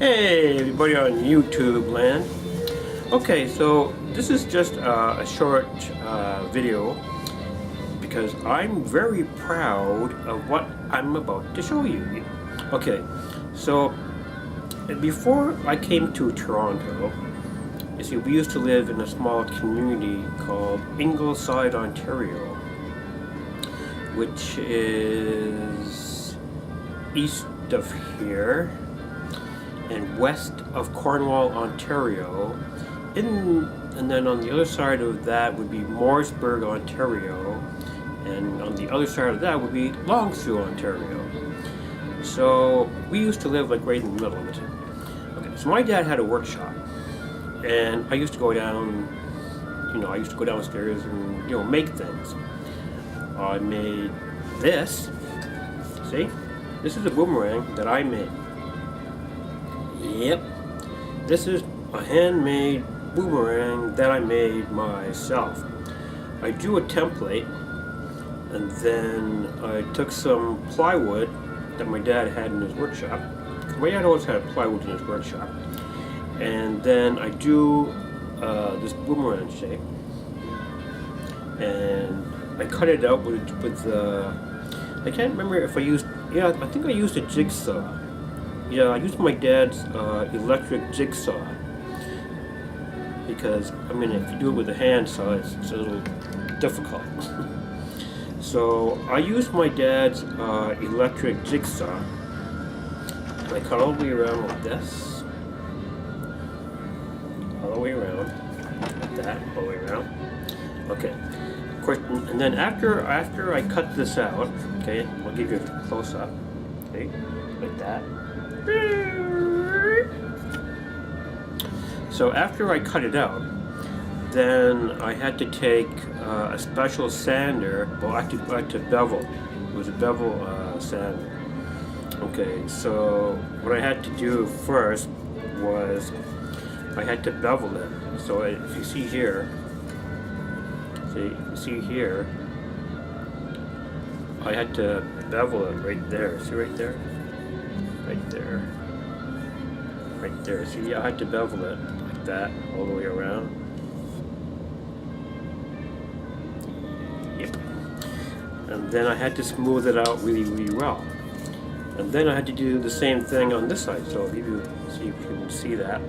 Hey everybody on YouTube land. Okay, so this is just a short video because I'm very proud of what I'm about to show you. Okay, so before I came to Toronto, you see, we used to live in a small community called Ingleside, Ontario, which is east of here and west of Cornwall, Ontario. And then on the other side of that would be Morrisburg, Ontario, and on the other side of that would be Longsu, Ontario. So we used to live like right in the middle of it. Okay, so my dad had a workshop, and I used to go down, I used to go downstairs and make things. I made this. See, this is a boomerang that I made. Yep, this is a handmade boomerang that I made myself. I drew a template, and then I took some plywood that my dad had in his workshop. My dad always had plywood in his workshop. And then I drew this boomerang shape, and I cut it out with I can't remember if I used, I think I used a jigsaw. Yeah, I used my dad's electric jigsaw, because if you do it with a hand saw, it's a little difficult. So I used my dad's electric jigsaw, and I cut all the way around like this, all the way around, like that, all the way around. Okay, of course, and then after I cut this out, okay, I'll give you a close up, okay, like that. So after I cut it out, then I had to take a special sander. Well, I had to bevel. It was a bevel sander. Okay, so what I had to do first was I had to bevel it. So if you see here, I had to bevel it right there. See right there? Right there. See, I had to bevel it like that all the way around. Yep. And then I had to smooth it out really, really well. And then I had to do the same thing on this side. So if you see, if you can see that.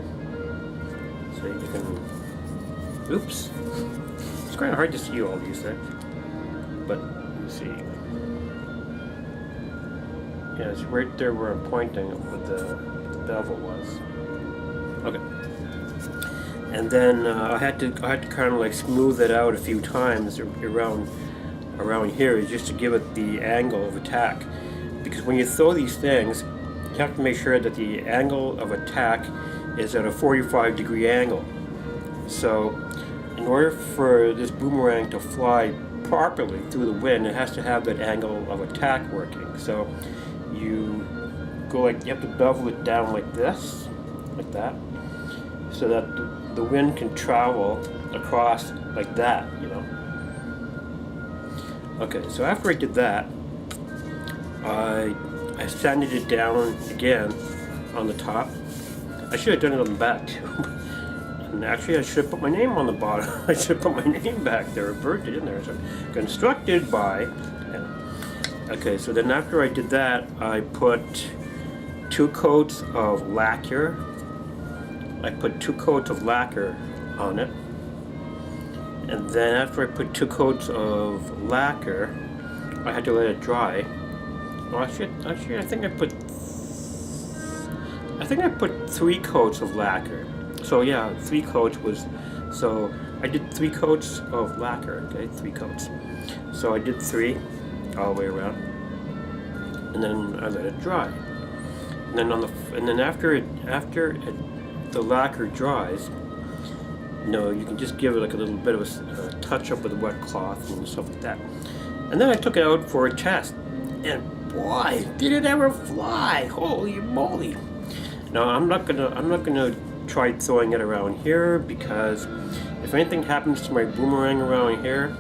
So you can. Oops. It's kind of hard to see all these things, but you see. Yeah, it's right there where I'm pointing what the bevel was. Okay. And then I had to kind of like smooth it out a few times around here, just to give it the angle of attack. Because when you throw these things, you have to make sure that the angle of attack is at a 45-degree angle. So in order for this boomerang to fly properly through the wind, it has to have that angle of attack working. So you have to bevel it down like this, like that, so that the wind can travel across like that, Okay, so after I did that, I sanded it down again on the top. I should have done it on the back too. And actually I should have put my name on the bottom. I should have put my name back there, burnt it in there. So constructed by. Okay, so then after I did that, I put 2 coats of lacquer. I put 2 coats of lacquer on it. And then after I put 2 coats of lacquer, I had to let it dry. Well, actually, I think I put 3 coats of lacquer. So yeah, 3 coats was, so I did 3 coats of lacquer, okay, 3 coats. So I did 3 all the way around, and then I let it dry. And then after the lacquer dries, you can just give it like a little bit of a touch up with a wet cloth and stuff like that. And then I took it out for a test, and boy, did it ever fly! Holy moly! Now I'm not gonna try throwing it around here, because if anything happens to my boomerang around here,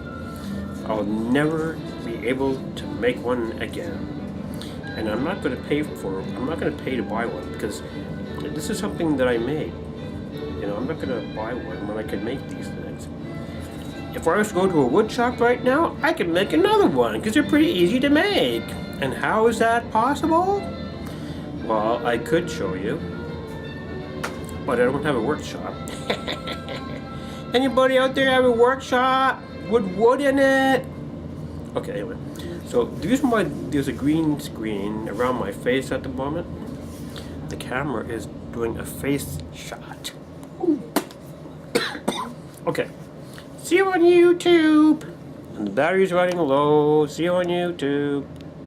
I'll never be able to make one again. and I'm not going to pay to buy one, because this is something that I made. You know, I'm not going to buy one when I can make these things. If I was to go to a wood shop right now, I could make another one, because they're pretty easy to make. And how is that possible? Well, I could show you, but I don't have a workshop. Anybody out there have a workshop with wood in it? Okay, anyway. So the reason why there's a green screen around my face at the moment, the camera is doing a face shot. Okay. See you on YouTube. And the battery's running low. See you on YouTube.